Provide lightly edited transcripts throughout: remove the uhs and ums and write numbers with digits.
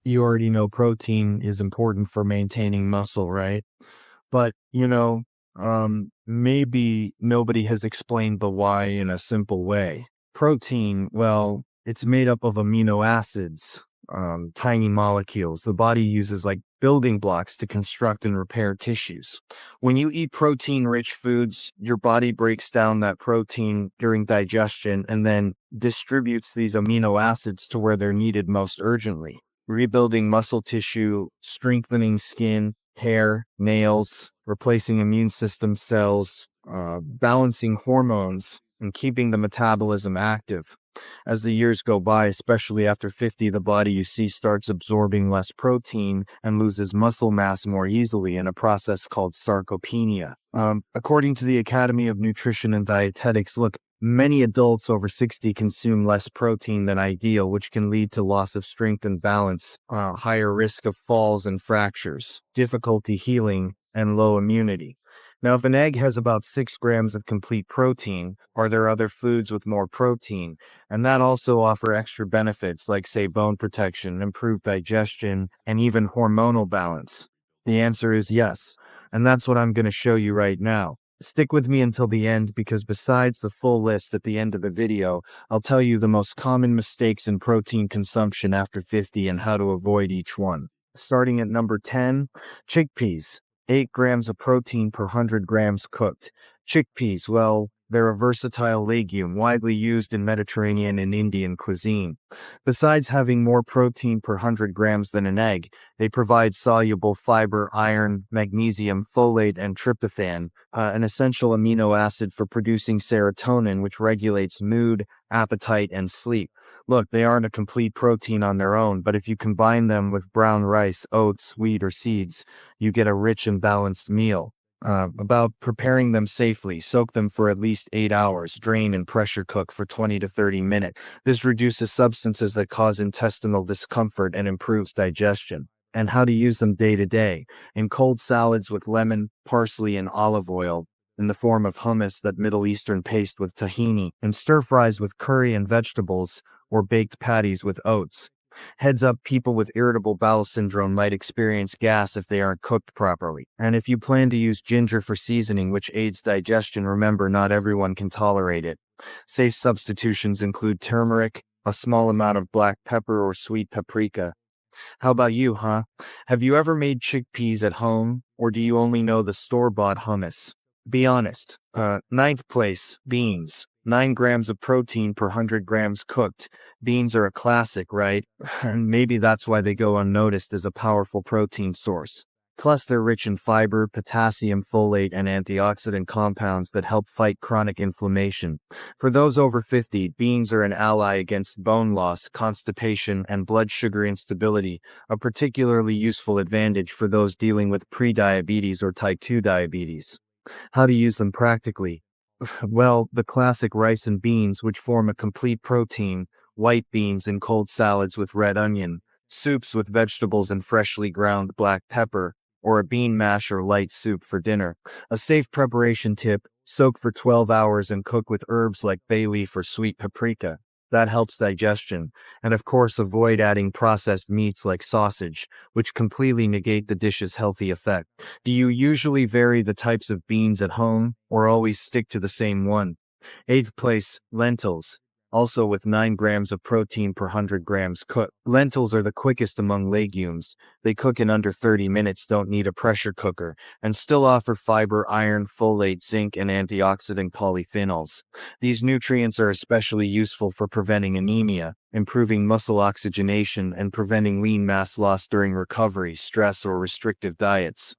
You already know protein is important for maintaining muscle, right? But, maybe nobody has explained the why in a simple way. Protein, well, it's made up of amino acids, tiny molecules the body uses like building blocks to construct and repair tissues. When you eat protein rich foods, your body breaks down that protein during digestion and then distributes these amino acids to where they're needed most urgently, rebuilding muscle tissue, strengthening skin, hair, nails, replacing immune system cells, balancing hormones, and keeping the metabolism active. As the years go by, especially after 50, the body you see starts absorbing less protein and loses muscle mass more easily in a process called sarcopenia. According to the Academy of Nutrition and Dietetics, look, many adults over 60 consume less protein than ideal, which can lead to loss of strength and balance, higher risk of falls and fractures, difficulty healing, and low immunity. Now, if an egg has about 6 grams of complete protein, are there other foods with more protein? And that also offer extra benefits like, say, bone protection, improved digestion, and even hormonal balance? The answer is yes. And that's what I'm going to show you right now. Stick with me until the end because besides the full list at the end of the video, I'll tell you the most common mistakes in protein consumption after 50 and how to avoid each one. Starting at number 10, chickpeas. 8 grams of protein per 100 grams cooked. Chickpeas, well, they're a versatile legume widely used in Mediterranean and Indian cuisine. Besides having more protein per 100 grams than an egg, they provide soluble fiber, iron, magnesium, folate, and tryptophan, an essential amino acid for producing serotonin, which regulates mood, appetite, and sleep. Look, they aren't a complete protein on their own, but if you combine them with brown rice, oats, wheat, or seeds, you get a rich and balanced meal. About preparing them safely, soak them for at least 8 hours, drain and pressure cook for 20 to 30 minutes. This reduces substances that cause intestinal discomfort and improves digestion. And how to use them day to day. In cold salads with lemon, parsley, and olive oil, in the form of hummus, that Middle Eastern paste with tahini, and stir fries with curry and vegetables, or baked patties with oats. Heads up, people with irritable bowel syndrome might experience gas if they aren't cooked properly. And if you plan to use ginger for seasoning, which aids digestion, remember not everyone can tolerate it. Safe substitutions include turmeric, a small amount of black pepper or sweet paprika. How about you, huh? Have you ever made chickpeas at home, or do you only know the store-bought hummus? Be honest. Ninth place, beans. 9 grams of protein per 100 grams cooked. Beans are a classic, right? And maybe that's why they go unnoticed as a powerful protein source. Plus, they're rich in fiber, potassium, folate, and antioxidant compounds that help fight chronic inflammation. For those over 50, beans are an ally against bone loss, constipation, and blood sugar instability, a particularly useful advantage for those dealing with prediabetes or type 2 diabetes. How to use them practically? Well, the classic rice and beans, which form a complete protein, white beans in cold salads with red onion, soups with vegetables and freshly ground black pepper, or a bean mash or light soup for dinner. A safe preparation tip, soak for 12 hours and cook with herbs like bay leaf or sweet paprika. That helps digestion. And of course, avoid adding processed meats like sausage, which completely negate the dish's healthy effect. Do you usually vary the types of beans at home, or always stick to the same one? Eighth place, lentils. Also with 9 grams of protein per 100 grams cooked. Lentils are the quickest among legumes. They cook in under 30 minutes, don't need a pressure cooker, and still offer fiber, iron, folate, zinc, and antioxidant polyphenols. These nutrients are especially useful for preventing anemia, improving muscle oxygenation, and preventing lean mass loss during recovery, stress, or restrictive diets.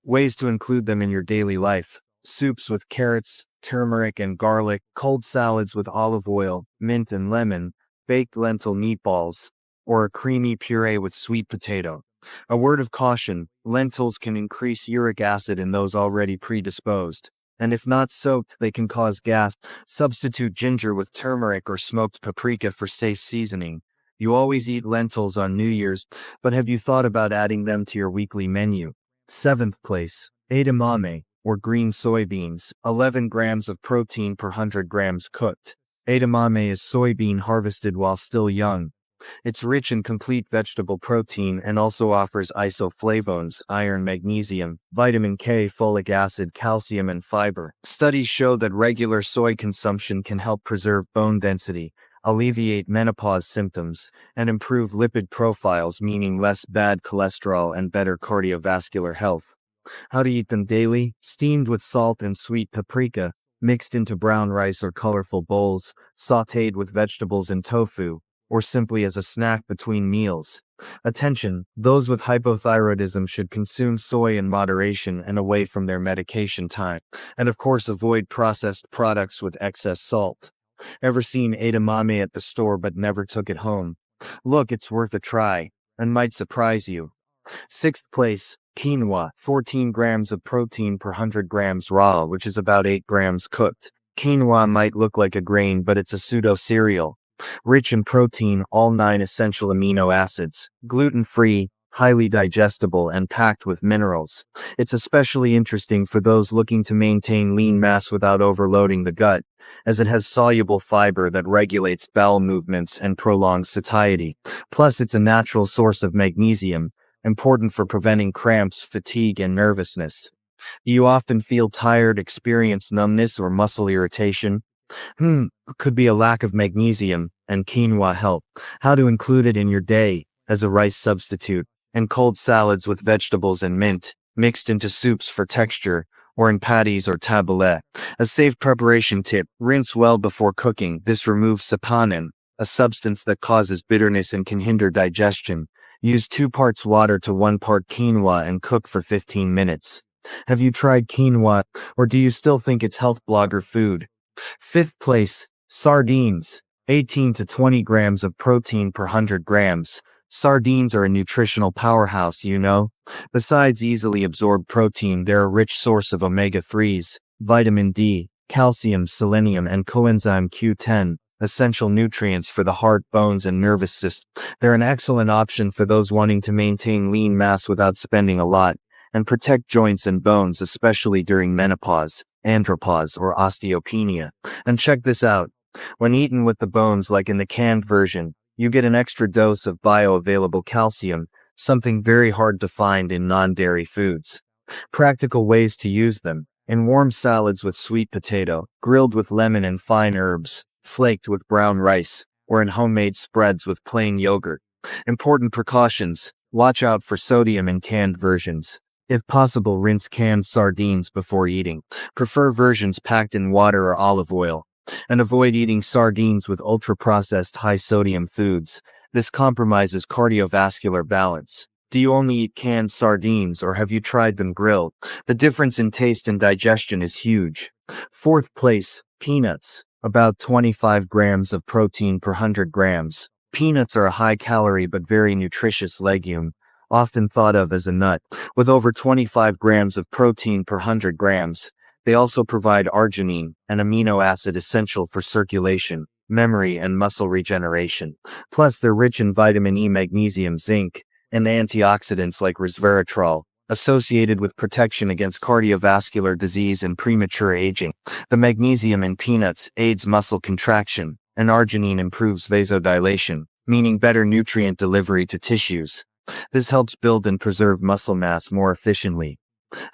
Ways to include them in your daily life. Soups with carrots, turmeric, and garlic, cold salads with olive oil, mint, and lemon, baked lentil meatballs, or a creamy puree with sweet potato. A word of caution, lentils can increase uric acid in those already predisposed. And if not soaked, they can cause gas. Substitute ginger with turmeric or smoked paprika for safe seasoning. You always eat lentils on New Year's, but have you thought about adding them to your weekly menu? Seventh place, edamame, or green soybeans, 11 grams of protein per 100 grams cooked. Edamame is soybean harvested while still young. It's rich in complete vegetable protein and also offers isoflavones, iron, magnesium, vitamin K, folic acid, calcium, and fiber. Studies show that regular soy consumption can help preserve bone density, alleviate menopause symptoms, and improve lipid profiles, meaning less bad cholesterol and better cardiovascular health. How to eat them daily: steamed with salt and sweet paprika, mixed into brown rice or colorful bowls, sautéed with vegetables and tofu, or simply as a snack between meals. Attention: those with hypothyroidism should consume soy in moderation and away from their medication time. And of course, avoid processed products with excess salt. Ever seen edamame at the store but never took it home? Look, it's worth a try, and might surprise you. Sixth place, quinoa, 14 grams of protein per 100 grams raw, which is about 8 grams cooked. Quinoa might look like a grain, but it's a pseudo-cereal. Rich in protein, all 9 essential amino acids, gluten-free, highly digestible, and packed with minerals. It's especially interesting for those looking to maintain lean mass without overloading the gut, as it has soluble fiber that regulates bowel movements and prolongs satiety. Plus, it's a natural source of magnesium, important for preventing cramps, fatigue, and nervousness. Do you often feel tired, experience numbness, or muscle irritation? Could be a lack of magnesium, and quinoa help. How to include it in your day: as a rice substitute, in cold salads with vegetables and mint, mixed into soups for texture, or in patties or tabbouleh. A safe preparation tip: rinse well before cooking. This removes saponin, a substance that causes bitterness and can hinder digestion. Use 2 parts water to 1 part quinoa and cook for 15 minutes. Have you tried quinoa, or do you still think it's health blogger food? Fifth place, sardines, 18 to 20 grams of protein per 100 grams. Sardines are a nutritional powerhouse, you know. Besides easily absorbed protein, they're a rich source of omega-3s, vitamin D, calcium, selenium, and coenzyme Q10, essential nutrients for the heart, bones, and nervous system. They're an excellent option for those wanting to maintain lean mass without spending a lot, and protect joints and bones, especially during menopause, andropause, or osteopenia. And check this out. When eaten with the bones like in the canned version, you get an extra dose of bioavailable calcium, something very hard to find in non-dairy foods. Practical ways to use them: in warm salads with sweet potato, grilled with lemon and fine herbs, flaked with brown rice, or in homemade spreads with plain yogurt. Important precautions: watch out for sodium in canned versions. If possible, rinse canned sardines before eating. Prefer versions packed in water or olive oil. And avoid eating sardines with ultra-processed high-sodium foods. This compromises cardiovascular balance. Do you only eat canned sardines, or have you tried them grilled? The difference in taste and digestion is huge. Fourth place, peanuts, about 25 grams of protein per 100 grams. Peanuts are a high-calorie but very nutritious legume, often thought of as a nut, with over 25 grams of protein per 100 grams. They also provide arginine, an amino acid essential for circulation, memory, and muscle regeneration. Plus, they're rich in vitamin E, magnesium, zinc, and antioxidants like resveratrol, associated with protection against cardiovascular disease and premature aging. The magnesium in peanuts aids muscle contraction, and arginine improves vasodilation, meaning better nutrient delivery to tissues. This helps build and preserve muscle mass more efficiently.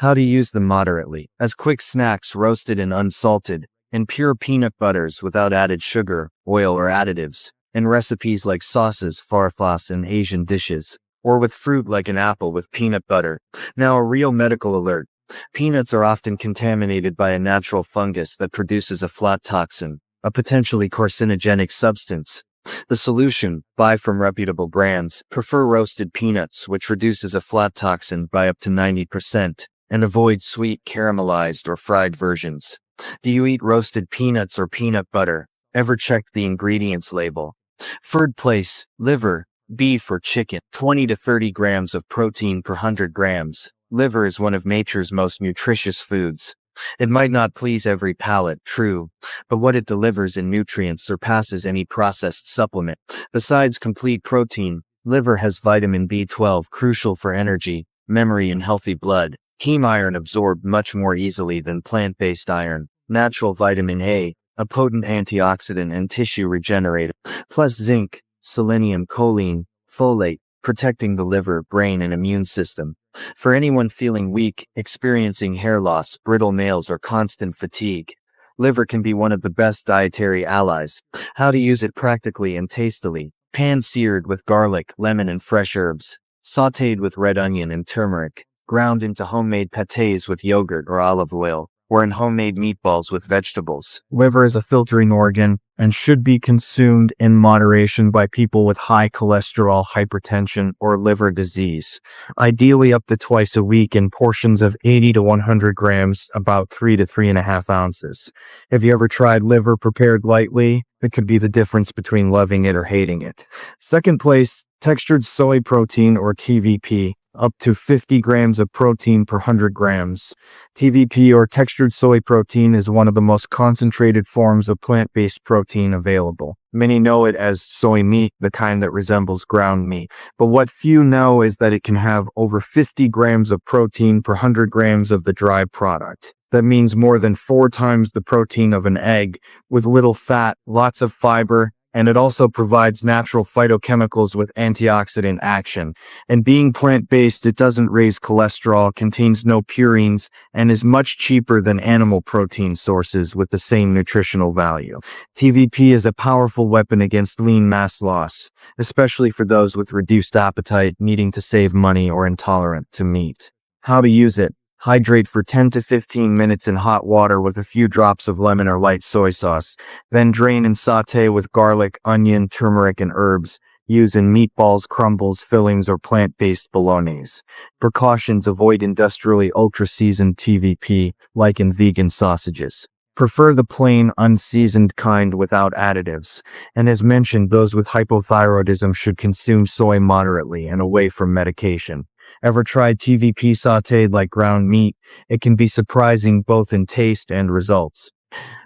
How to use them moderately: as quick snacks, roasted and unsalted, in pure peanut butters without added sugar, oil, or additives, in recipes like sauces, farflas, and Asian dishes, or with fruit like an apple with peanut butter. Now, a real medical alert: peanuts are often contaminated by a natural fungus that produces aflatoxin, a potentially carcinogenic substance. The solution: buy from reputable brands. Prefer roasted peanuts, which reduces aflatoxin by up to 90%, and avoid sweet, caramelized, or fried versions. Do you eat roasted peanuts or peanut butter? Ever checked the ingredients label? Third place, liver, beef, or chicken, 20 to 30 grams of protein per 100 grams. Liver is one of nature's most nutritious foods. It might not please every palate, true, but what it delivers in nutrients surpasses any processed supplement. Besides complete protein, liver has vitamin B12, crucial for energy, memory, and healthy blood. Heme iron, absorbed much more easily than plant-based iron. Natural vitamin A, a potent antioxidant and tissue regenerator. Plus zinc, selenium, choline, folate, protecting the liver, brain, and immune system. For anyone feeling weak, experiencing hair loss, brittle nails, or constant fatigue, liver can be one of the best dietary allies. How to use it practically and tastily. Pan-seared with garlic, lemon, and fresh herbs. Sautéed with red onion and turmeric. Ground into homemade pâtés with yogurt or olive oil, or in homemade meatballs with vegetables. Liver is a filtering organ and should be consumed in moderation by people with high cholesterol, hypertension, or liver disease. Ideally up to twice a week in portions of 80 to 100 grams, about 3 to 3.5 ounces. Have you ever tried liver prepared lightly? It could be the difference between loving it or hating it. Second place, textured soy protein or TVP. Up to 50 grams of protein per 100 grams. TVP or textured soy protein is one of the most concentrated forms of plant-based protein available. Many know it as soy meat, the kind that resembles ground meat. But what few know is that it can have over 50 grams of protein per 100 grams of the dry product. That means more than 4 times the protein of an egg, with little fat, lots of fiber, and it also provides natural phytochemicals with antioxidant action. And being plant-based, it doesn't raise cholesterol, contains no purines, and is much cheaper than animal protein sources with the same nutritional value. TVP is a powerful weapon against lean mass loss, especially for those with reduced appetite, needing to save money, or intolerant to meat. How to use it. Hydrate for 10 to 15 minutes in hot water with a few drops of lemon or light soy sauce. Then drain and sauté with garlic, onion, turmeric, and herbs. Use in meatballs, crumbles, fillings, or plant-based bolognese. Precautions: avoid industrially ultra-seasoned TVP, like in vegan sausages. Prefer the plain, unseasoned kind without additives. And as mentioned, those with hypothyroidism should consume soy moderately and away from medication. Ever tried TVP sautéed like ground meat? It can be surprising both in taste and results.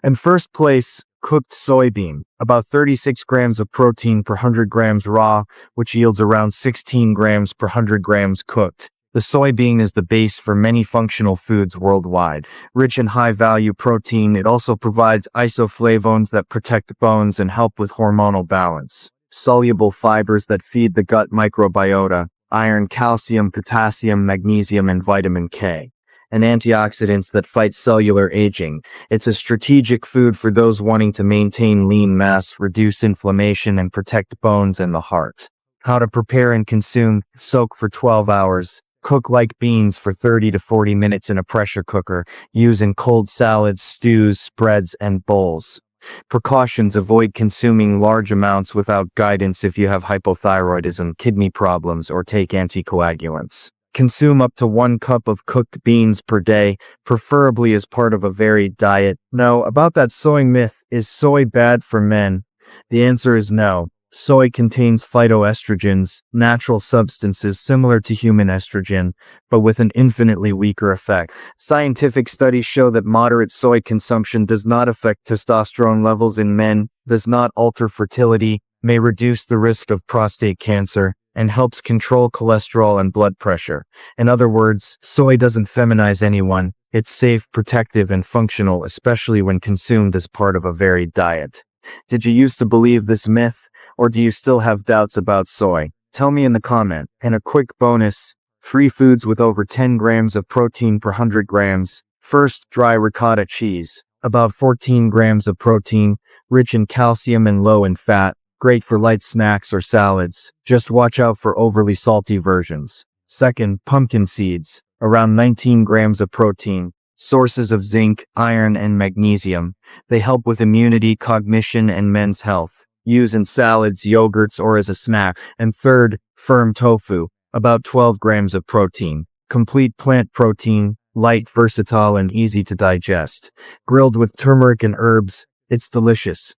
In first place, cooked soybean. About 36 grams of protein per 100 grams raw, which yields around 16 grams per 100 grams cooked. The soybean is the base for many functional foods worldwide. Rich in high-value protein, it also provides isoflavones that protect bones and help with hormonal balance. Soluble fibers that feed the gut microbiota. Iron, calcium, potassium, magnesium, and vitamin K. And antioxidants that fight cellular aging. It's a strategic food for those wanting to maintain lean mass, reduce inflammation, and protect bones and the heart. How to prepare and consume. Soak for 12 hours. Cook like beans for 30 to 40 minutes in a pressure cooker. Use in cold salads, stews, spreads, and bowls. Precautions: avoid consuming large amounts without guidance if you have hypothyroidism, kidney problems, or take anticoagulants. Consume up to 1 cup of cooked beans per day, preferably as part of a varied diet. No, about that soy myth, is soy bad for men? The answer is no. Soy contains phytoestrogens, natural substances similar to human estrogen, but with an infinitely weaker effect. Scientific studies show that moderate soy consumption does not affect testosterone levels in men, does not alter fertility, may reduce the risk of prostate cancer, and helps control cholesterol and blood pressure. In other words, soy doesn't feminize anyone. It's safe, protective, and functional, especially when consumed as part of a varied diet. Did you used to believe this myth, or do you still have doubts about soy? Tell me in the comment. And a quick bonus: 3 foods with over 10 grams of protein per 100 grams. First, dry ricotta cheese. About 14 grams of protein, rich in calcium and low in fat. Great for light snacks or salads. Just watch out for overly salty versions. Second, pumpkin seeds. Around 19 grams of protein. Sources of zinc, iron, and magnesium. They help with immunity, cognition, and men's health. Use in salads, yogurts, or as a snack. And third, firm tofu. About 12 grams of protein. Complete plant protein, light, versatile, and easy to digest. Grilled with turmeric and herbs, it's delicious.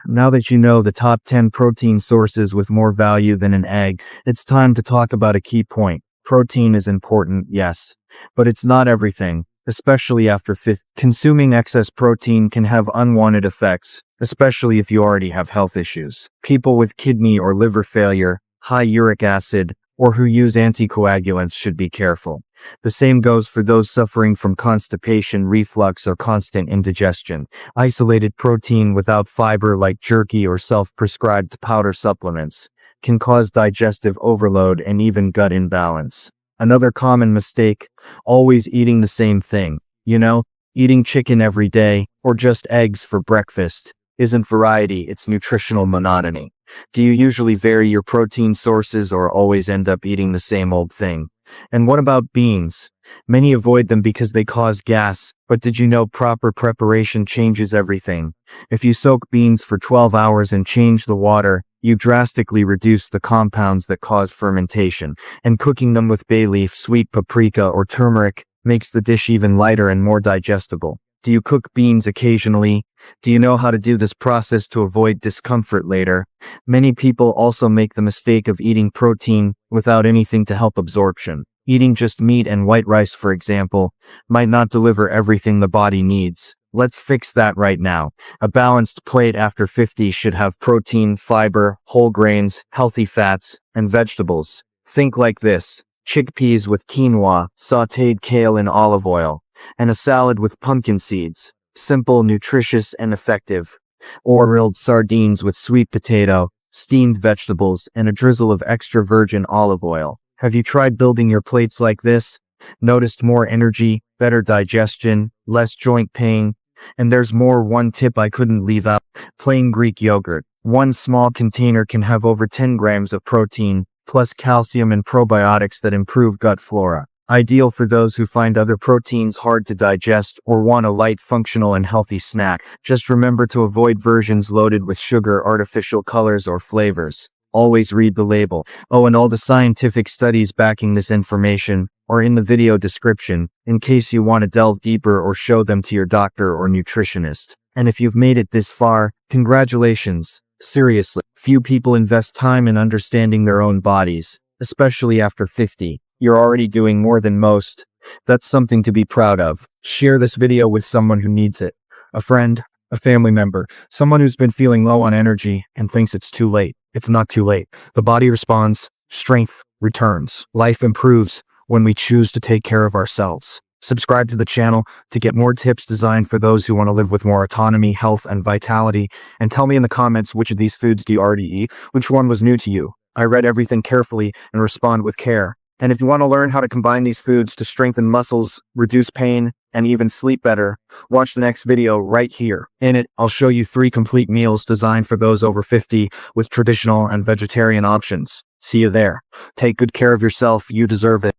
Now that you know the top 10 protein sources with more value than an egg, it's time to talk about a key point. Protein is important, yes, but it's not everything. Especially after consuming excess protein can have unwanted effects, especially if you already have health issues. People with kidney or liver failure, high uric acid, or who use anticoagulants should be careful. The same goes for those suffering from constipation, reflux, or constant indigestion. Isolated protein without fiber like jerky or self-prescribed powder supplements can cause digestive overload and even gut imbalance. Another common mistake, always eating the same thing. Eating chicken every day, or just eggs for breakfast, isn't variety, it's nutritional monotony. Do you usually vary your protein sources or always end up eating the same old thing? And what about beans? Many avoid them because they cause gas, but did you know proper preparation changes everything? If you soak beans for 12 hours and change the water, you drastically reduce the compounds that cause fermentation, and cooking them with bay leaf, sweet paprika, or turmeric makes the dish even lighter and more digestible. Do you cook beans occasionally? Do you know how to do this process to avoid discomfort later? Many people also make the mistake of eating protein without anything to help absorption. Eating just meat and white rice, for example, might not deliver everything the body needs. Let's fix that right now. A balanced plate after 50 should have protein, fiber, whole grains, healthy fats, and vegetables. Think like this: chickpeas with quinoa, sautéed kale in olive oil, and a salad with pumpkin seeds. Simple, nutritious, and effective. Or grilled sardines with sweet potato, steamed vegetables, and a drizzle of extra virgin olive oil. Have you tried building your plates like this? Noticed more energy, better digestion, less joint pain? And there's one tip I couldn't leave out: plain Greek yogurt. One small container can have over 10 grams of protein, plus calcium and probiotics that improve gut flora. Ideal for those who find other proteins hard to digest or want a light, functional, and healthy snack. Just remember to avoid versions loaded with sugar, artificial colors, or flavors. Always read the label. Oh, and all the scientific studies backing this information are in the video description, in case you want to delve deeper or show them to your doctor or nutritionist. And if you've made it this far, congratulations. Seriously, few people invest time in understanding their own bodies, especially after 50. You're already doing more than most. That's something to be proud of. Share this video with someone who needs it. A friend, a family member, someone who's been feeling low on energy and thinks it's too late. It's not too late. The body responds, strength returns. Life improves when we choose to take care of ourselves. Subscribe to the channel to get more tips designed for those who want to live with more autonomy, health, and vitality. And tell me in the comments, which of these foods do you already eat? Which one was new to you? I read everything carefully and respond with care. And if you want to learn how to combine these foods to strengthen muscles, reduce pain, and even sleep better, watch the next video right here. In it, I'll show you 3 complete meals designed for those over 50 with traditional and vegetarian options. See you there. Take good care of yourself. You deserve it.